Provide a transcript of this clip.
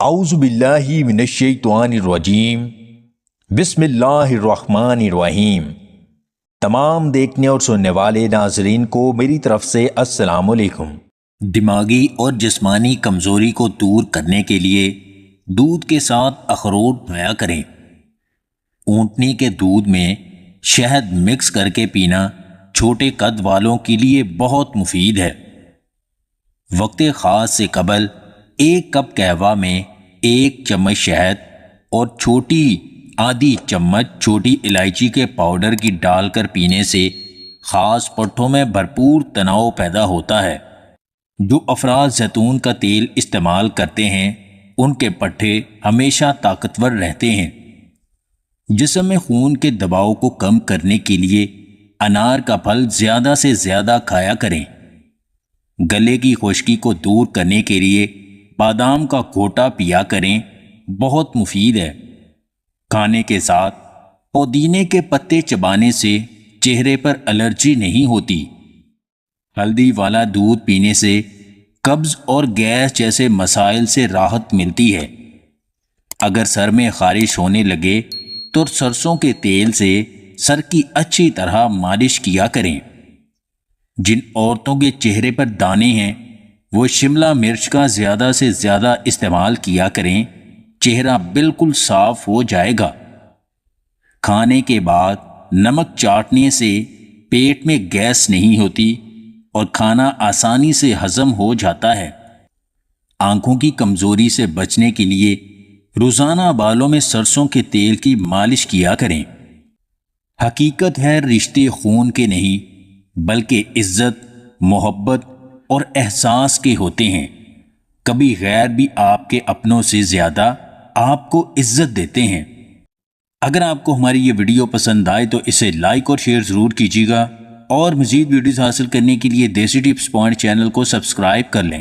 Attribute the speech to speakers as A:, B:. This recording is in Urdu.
A: اعوذ باللہ من الشیطان الرجیم بسم اللہ الرحمن الرحیم۔ تمام دیکھنے اور سننے والے ناظرین کو میری طرف سے السلام علیکم۔ دماغی اور جسمانی کمزوری کو دور کرنے کے لیے دودھ کے ساتھ اخروٹ پیا کریں۔ اونٹنی کے دودھ میں شہد مکس کر کے پینا چھوٹے قد والوں کے لیے بہت مفید ہے۔ وقت خاص سے قبل 1 کپ قہوہ میں 1 چمچ شہد اور آدھی چمچ چھوٹی الائچی کے پاؤڈر کی ڈال کر پینے سے خاص پٹھوں میں بھرپور تناؤ پیدا ہوتا ہے۔ جو افراد زیتون کا تیل استعمال کرتے ہیں ان کے پٹھے ہمیشہ طاقتور رہتے ہیں۔ جسم میں خون کے دباؤ کو کم کرنے کے لیے انار کا پھل زیادہ سے زیادہ کھایا کریں۔ گلے کی خشکی کو دور کرنے کے لیے بادام کا گھوٹا پیا کریں، بہت مفید ہے۔ کھانے کے ساتھ پودینے کے پتے چبانے سے چہرے پر الرجی نہیں ہوتی۔ ہلدی والا دودھ پینے سے قبض اور گیس جیسے مسائل سے راحت ملتی ہے۔ اگر سر میں خارش ہونے لگے تو سرسوں کے تیل سے سر کی اچھی طرح مالش کیا کریں۔ جن عورتوں کے چہرے پر دانے ہیں وہ شملہ مرچ کا زیادہ سے زیادہ استعمال کیا کریں، چہرہ بالکل صاف ہو جائے گا۔ کھانے کے بعد نمک چاٹنے سے پیٹ میں گیس نہیں ہوتی اور کھانا آسانی سے ہضم ہو جاتا ہے۔ آنکھوں کی کمزوری سے بچنے کے لیے روزانہ بالوں میں سرسوں کے تیل کی مالش کیا کریں۔ حقیقت ہے رشتے خون کے نہیں بلکہ عزت، محبت اور احساس کے ہوتے ہیں۔ کبھی غیر بھی آپ کے اپنوں سے زیادہ آپ کو عزت دیتے ہیں۔ اگر آپ کو ہماری یہ ویڈیو پسند آئے تو اسے لائک اور شیئر ضرور کیجیے گا، اور مزید ویڈیوز حاصل کرنے کے لیے دیسی ٹپس پوائنٹ چینل کو سبسکرائب کر لیں۔